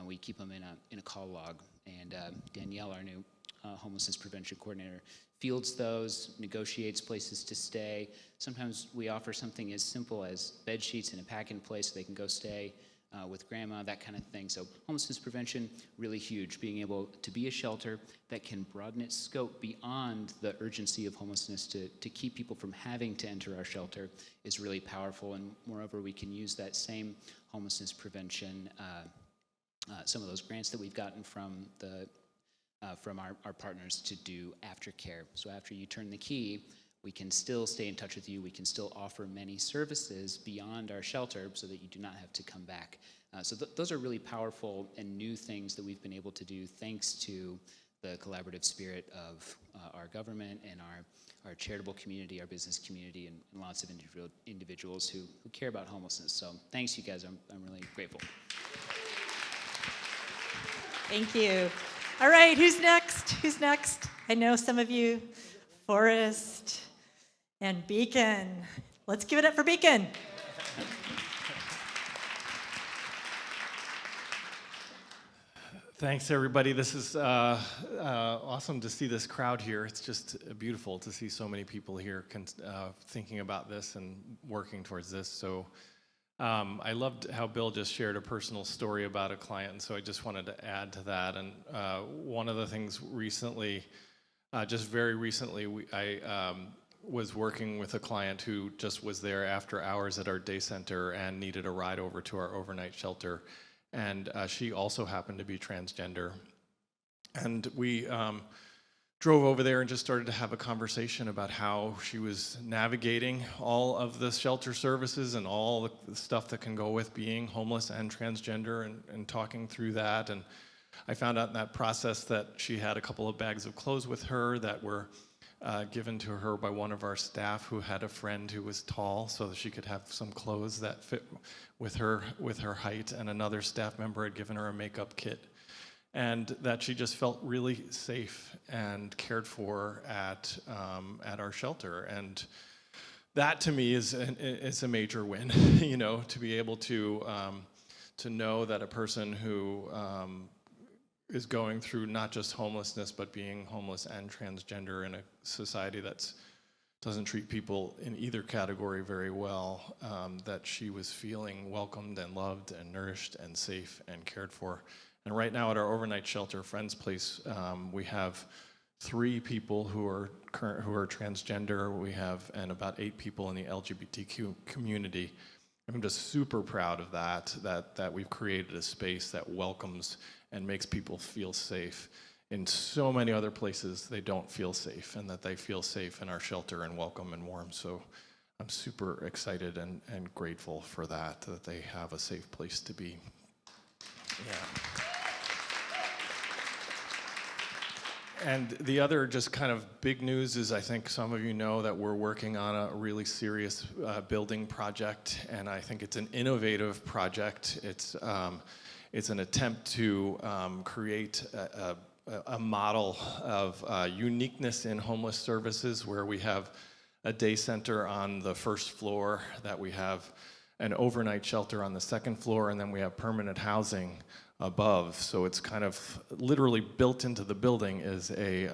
We keep them in a call log, and Danielle, our new homelessness prevention coordinator, fields those, negotiates places to stay. Sometimes we offer something as simple as bed sheets and a pack-in place so they can go stay with grandma, that kind of thing. So homelessness prevention, really huge. Being able to be a shelter that can broaden its scope beyond the urgency of homelessness to keep people from having to enter our shelter is really powerful. And moreover, we can use that same homelessness prevention, some of those grants that we've gotten from our partners to do aftercare. So after you turn the key, we can still stay in touch with you. We can still offer many services beyond our shelter so that you do not have to come back. So those are really powerful and new things that we've been able to do thanks to the collaborative spirit of our government and our charitable community, our business community, and lots of individuals who care about homelessness. So thanks, you guys. I'm really grateful.
Thank you. All right, who's next? Who's next? I know some of you, Forrest and Beacon. Let's give it up for Beacon.
Thanks, everybody. This is awesome to see this crowd here. It's just beautiful to see so many people here thinking about this and working towards this. So I loved how Bill just shared a personal story about a client, and so I just wanted to add to that. And one of the things recently, just very recently, I was working with a client who just was there after hours at our day center and needed a ride over to our overnight shelter. And she also happened to be transgender. And we drove over there and just started to have a conversation about how she was navigating all of the shelter services and all the stuff that can go with being homeless and transgender, and talking through that. And I found out in that process that she had a couple of bags of clothes with her that were given to her by one of our staff who had a friend who was tall, so that she could have some clothes that fit with her height, and another staff member had given her a makeup kit, and that she just felt really safe and cared for at our shelter. And that to me is a major win, you know, to be able to know that a person who is going through not just homelessness, but being homeless and transgender in a society that doesn't treat people in either category very well, that she was feeling welcomed and loved and nourished and safe and cared for. And right now at our overnight shelter, Friends Place, we have 3 people who are transgender. We have and about 8 people in the LGBTQ community. I'm just super proud of that we've created a space that welcomes and makes people feel safe. In so many other places, they don't feel safe, and that they feel safe in our shelter and welcome and warm. So I'm super excited and grateful for that they have a safe place to be. Yeah. And the other just kind of big news is, I think some of you know that we're working on a really serious building project, and I think it's an innovative project. It's an attempt to create a model of uniqueness in homeless services, where we have a day center on the first floor, that we have an overnight shelter on the second floor, and then we have permanent housing above. So it's kind of literally built into the building is a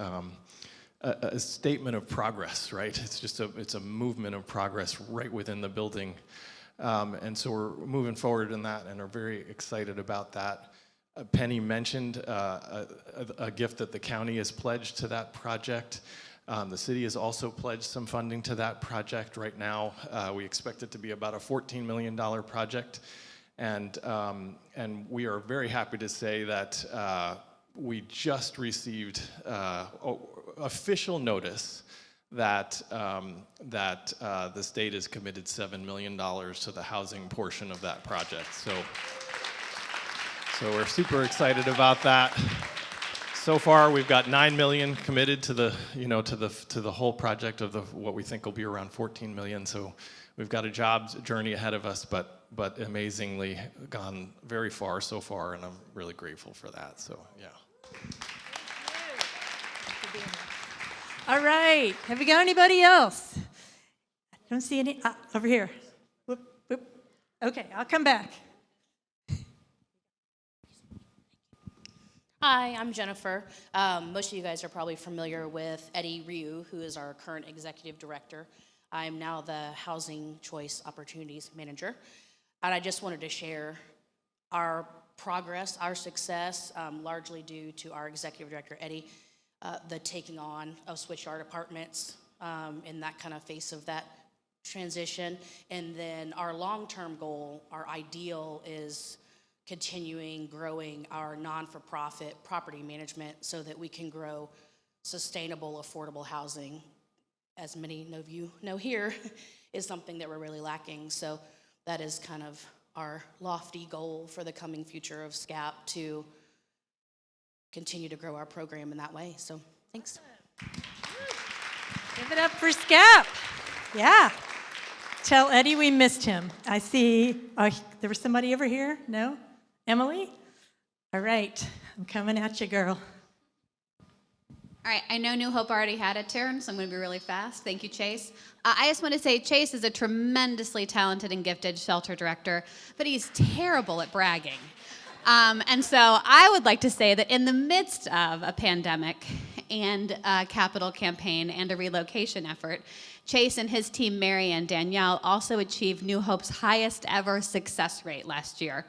statement of progress, right? It's a movement of progress right within the building. And so we're moving forward in that and are very excited about that. Penny mentioned a gift that the county has pledged to that project. The city has also pledged some funding to that project right now. We expect it to be about a $14 million project. And we are very happy to say that we just received official notice that the state has committed $7 million to the housing portion of that project. So we're super excited about that. So far, we've got $9 million committed to the whole project of what we think will be around $14 million. So we've got a journey ahead of us, but amazingly gone very far so far, and I'm really grateful for that. So yeah.
being here. All right. Have we got anybody else? I don't see any. Over here. Whoop, whoop. Okay, I'll come back.
Hi, I'm Jennifer. Most of you guys are probably familiar with Eddie Ryu, who is our current executive director. I'm now the Housing Choice Opportunities Manager. And I just wanted to share our progress, our success, largely due to our executive director, Eddie, the taking on of Switchyard Apartments in that kind of face of that transition. And then our long-term goal, our ideal is continuing growing our non-for-profit property management so that we can grow sustainable, affordable housing. As many of you know here, is something that we're really lacking. So that is kind of our lofty goal for the coming future of SCAP, to continue to grow our program in that way. So thanks.
Give it up for SCAP. Yeah. Tell Eddie we missed him. I see, there was somebody over here? No? Emily? All right, I'm coming at you, girl.
All right, I know New Hope already had a turn, so I'm going to be really fast. Thank you, Chase. I just want to say Chase is a tremendously talented and gifted shelter director, but he's terrible at bragging. And so I would like to say that in the midst of a pandemic and a capital campaign and a relocation effort, Chase and his team, Mary and Danielle, also achieved New Hope's highest ever success rate last year.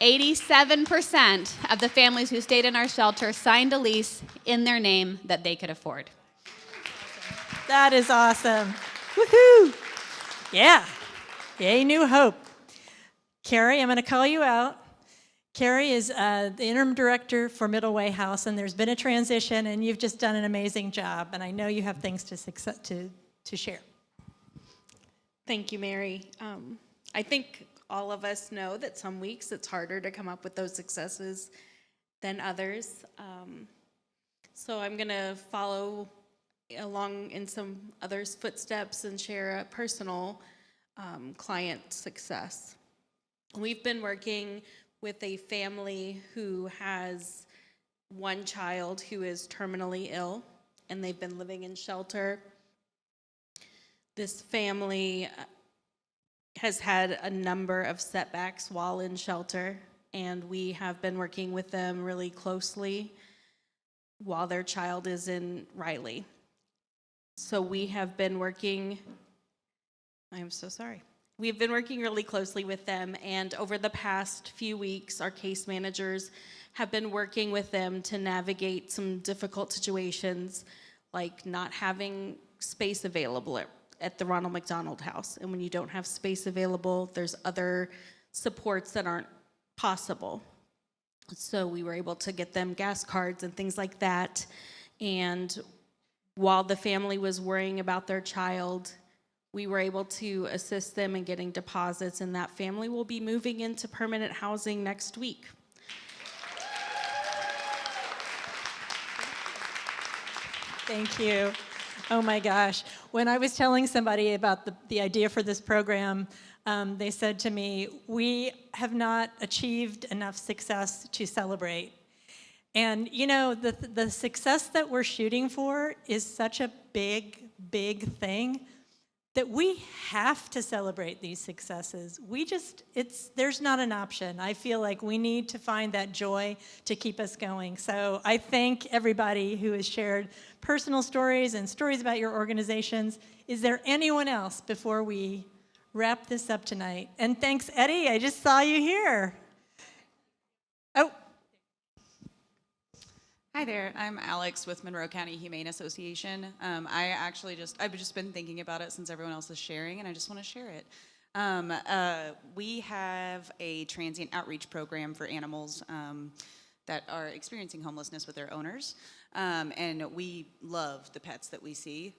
87% of the families who stayed in our shelter signed a lease in their name that they could afford.
That is awesome. Woohoo! Yeah. Yay, New Hope. Carrie, I'm going to call you out. Carrie is the interim director for Middle Way House, and there's been a transition, and you've just done an amazing job, and I know you have things to share.
Thank you, Mary. I think all of us know that some weeks it's harder to come up with those successes than others. So I'm going to follow along in some others' footsteps and share a personal client success. We've been working with a family who has one child who is terminally ill, and they've been living in shelter. This family has had a number of setbacks while in shelter, and we have been working with them really closely while their child is in Riley. So we have been working, I'm so sorry. We've been working really closely with them, and over the past few weeks, our case managers have been working with them to navigate some difficult situations, like not having space available at the Ronald McDonald House. And when you don't have space available, there's other supports that aren't possible. So we were able to get them gas cards and things like that. And while the family was worrying about their child, we were able to assist them in getting deposits, and that family will be moving into permanent housing next week.
Thank you. Oh my gosh. When I was telling somebody about the idea for this program, they said to me, we have not achieved enough success to celebrate. And you know, the success that we're shooting for is such a big, big thing that we have to celebrate these successes. There's not an option. I feel like we need to find that joy to keep us going. So I thank everybody who has shared personal stories and stories about your organizations. Is there anyone else before we wrap this up tonight? And thanks, Eddie, I just saw you here. Oh.
Hi there, I'm Alex with Monroe County Humane Association. I've just been thinking about it since everyone else is sharing, and I just want to share it. We have a transient outreach program for animals that are experiencing homelessness with their owners, and we love the pets that we see.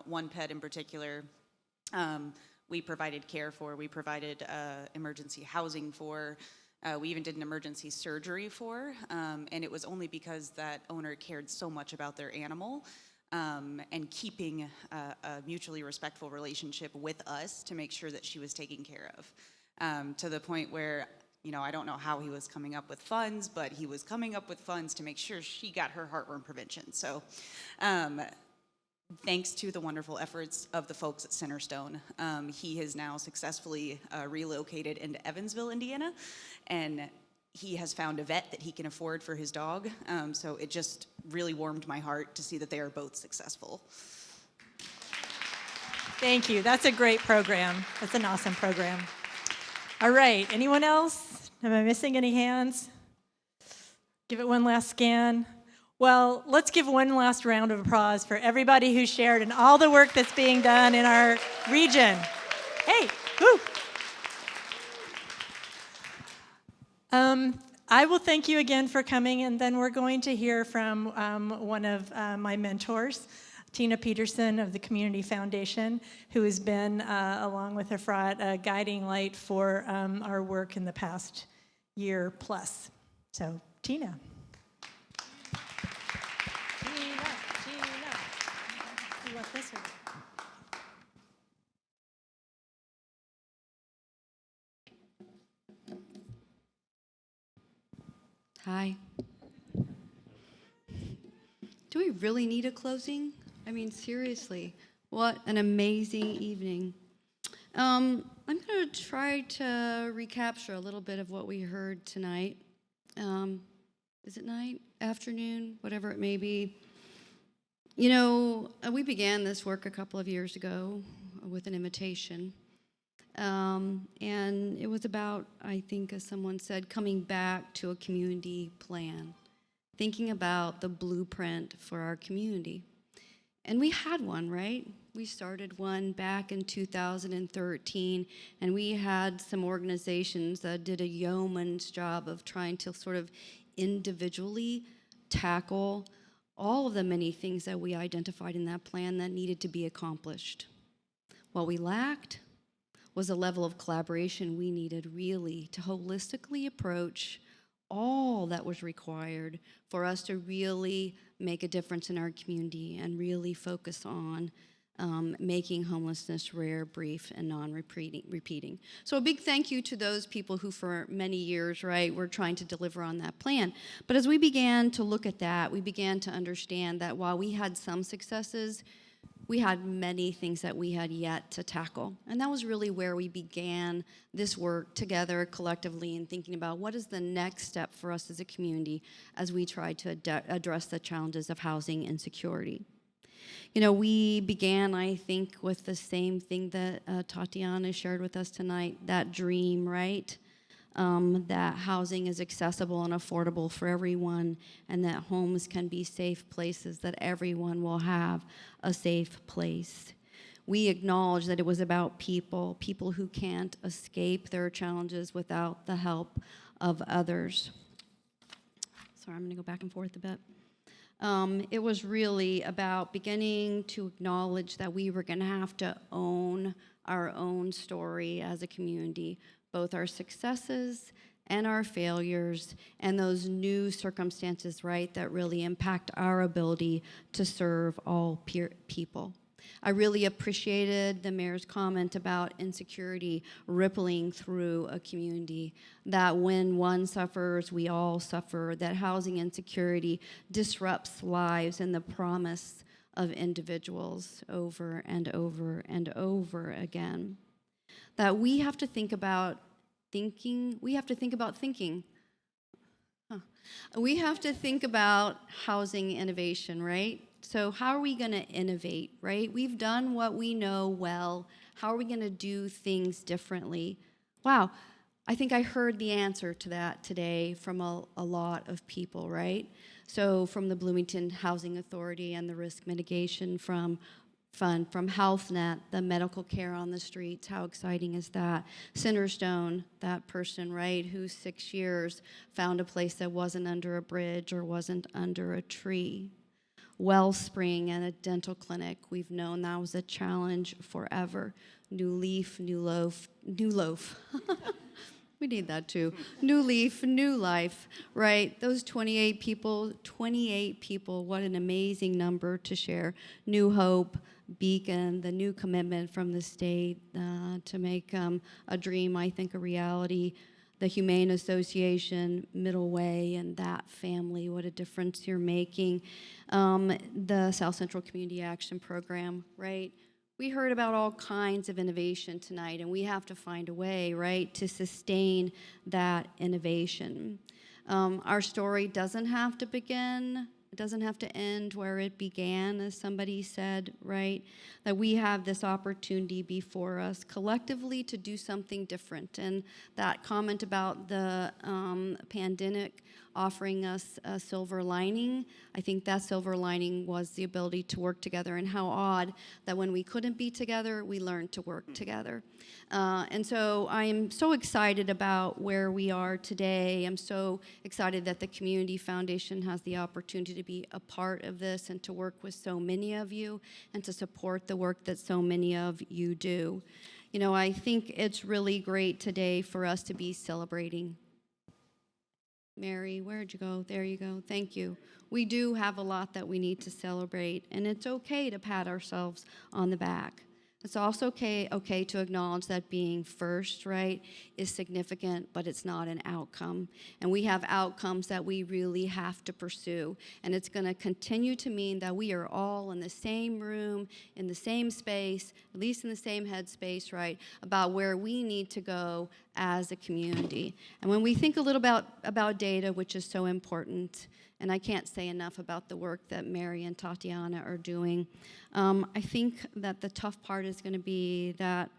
One pet in particular, we provided care for, we provided emergency housing for, we even did an emergency surgery for, and it was only because that owner cared so much about their animal and keeping a mutually respectful relationship with us to make sure that she was taken care of, to the point where I don't know how he was coming up with funds, but he was coming up with funds to make sure she got her heartworm prevention. So thanks to the wonderful efforts of the folks at Centerstone, he has now successfully relocated into Evansville, Indiana, and he has found a vet that he can afford for his dog. So it just really warmed my heart to see that they are both successful.
Thank you. That's a great program. That's an awesome program. All right. Anyone else? Am I missing any hands? Give it one last scan. Well, let's give one last round of applause for everybody who shared and all the work that's being done in our region. Hey, woo! I will thank you again for coming, and then we're going to hear from one of my mentors, Tina Peterson of the Community Foundation, who has been, along with Efrat, a guiding light for our work in the past year plus. So, Tina. You want this or?
Hi. Do we really need a closing? I mean, seriously, what an amazing evening. I'm going to try to recapture a little bit of what we heard tonight. Is it night, afternoon, whatever it may be? You know, we began this work a couple of years ago with an invitation. And it was about, I think, as someone said, coming back to a community plan, thinking about the blueprint for our community. And we had one, right? We started one back in 2013, and we had some organizations that did a yeoman's job of trying to sort of individually tackle all of the many things that we identified in that plan that needed to be accomplished. What we lacked was a level of collaboration we needed really to holistically approach all that was required for us to really make a difference in our community and really focus on making homelessness rare, brief, and non-repeating. So a big thank you to those people who for many years, right, were trying to deliver on that plan. But as we began to look at that, we began to understand that while we had some successes, we had many things that we had yet to tackle. And that was really where we began this work together collectively and thinking about what is the next step for us as a community as we try to address the challenges of housing insecurity. You know, we began, I think, with the same thing that Tatiana shared with us tonight, that dream, right? That housing is accessible and affordable for everyone, and that homes can be safe places, that everyone will have a safe place. We acknowledge that it was about people who can't escape their challenges without the help of others. Sorry, I'm going to go back and forth a bit. It was really about beginning to acknowledge that we were going to have to own our own story as a community, both our successes and our failures, and those new circumstances, right, that really impact our ability to serve all people. I really appreciated the mayor's comment about insecurity rippling through a community, that when one suffers, we all suffer, that housing insecurity disrupts lives and the promise of individuals over and over and over again. That we have to think about thinking. We have to think about housing innovation, right? So how are we going to innovate, right? We've done what we know well. How are we going to do things differently? Wow, I think I heard the answer to that today from a lot of people, right? So from the Bloomington Housing Authority and the Risk Mitigation Fund, from HealthNet, the medical care on the streets, how exciting is that? Centerstone, that person, right, who 6 years found a place that wasn't under a bridge or wasn't under a tree. Wellspring and a dental clinic, we've known that was a challenge forever. New leaf, new loaf. We need that too. New leaf, new life, right? Those 28 people, what an amazing number to share. New hope, Beacon, the new commitment from the state to make a dream, I think, a reality. the Humane Association, Middle Way, and that family, what a difference you're making. The South Central Community Action Program, right? We heard about all kinds of innovation tonight, and we have to find a way, right, to sustain that innovation. Our story doesn't have to begin, it doesn't have to end where it began, as somebody said, right? That we have this opportunity before us collectively to do something different. And that comment about the pandemic offering us a silver lining, I think that silver lining was the ability to work together, and how odd that when we couldn't be together, we learned to work together. And so I am so excited about where we are today. I'm so excited that the Community Foundation has the opportunity to be a part of this and to work with so many of you and to support the work that so many of you do. You know, I think it's really great today for us to be celebrating. Mary, where'd you go? There you go. Thank you. We do have a lot that we need to celebrate, and it's okay to pat ourselves on the back. It's also okay to acknowledge that being first, right, is significant, but it's not an outcome. And we have outcomes that we really have to pursue. And it's going to continue to mean that we are all in the same room, in the same space, at least in the same headspace, right, about where we need to go as a community. And when we think a little about data, which is so important, and I can't say enough about the work that Mary and Tatiana are doing, I think that the tough part is going to be that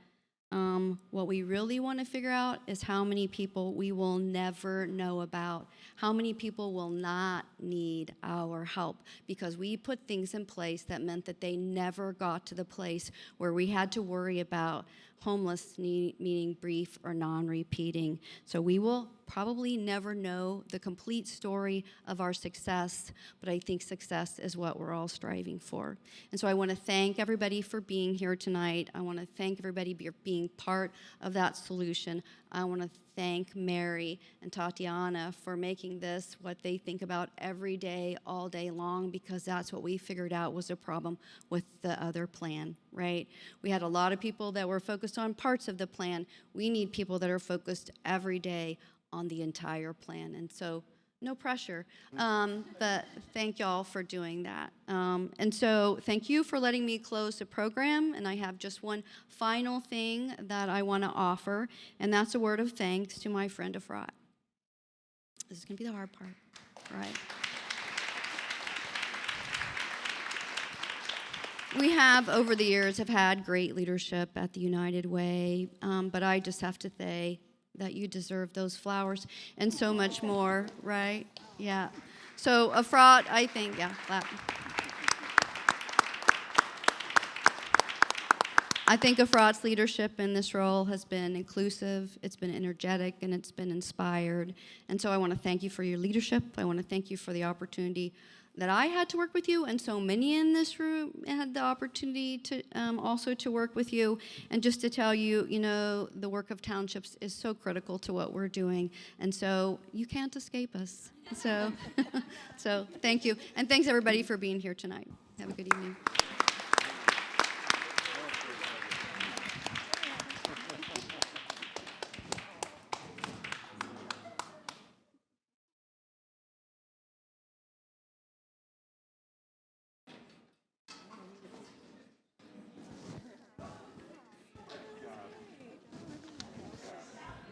what we really want to figure out is how many people we will never know about, how many people will not need our help, because we put things in place that meant that they never got to the place where we had to worry about homeless, meaning brief or non-repeating. So we will probably never know the complete story of our success, but I think success is what we're all striving for. And so I want to thank everybody for being here tonight. I want to thank everybody for being part of that solution. I want to thank Mary and Tatiana for making this what they think about every day, all day long, because that's what we figured out was a problem with the other plan, right? We had a lot of people that were focused on parts of the plan. We need people that are focused every day on the entire plan. And so no pressure, but thank y'all for doing that. And so thank you for letting me close the program. And I have just one final thing that I want to offer, and that's a word of thanks to my friend Efrat. This is going to be the hard part, right? We have, over the years, have had great leadership at the United Way, but I just have to say that you deserve those flowers and so much more, right? Yeah. So Efrat, I think, yeah, clap. I think Efrat's leadership in this role has been inclusive, it's been energetic, and it's been inspired. And so I want to thank you for your leadership. I want to thank you for the opportunity that I had to work with you, and so many in this room had the opportunity to also to work with you. And just to tell you, you know, the work of townships is so critical to what we're doing, and so you can't escape us. So, so thank you, and thanks everybody for being here tonight. Have a good evening.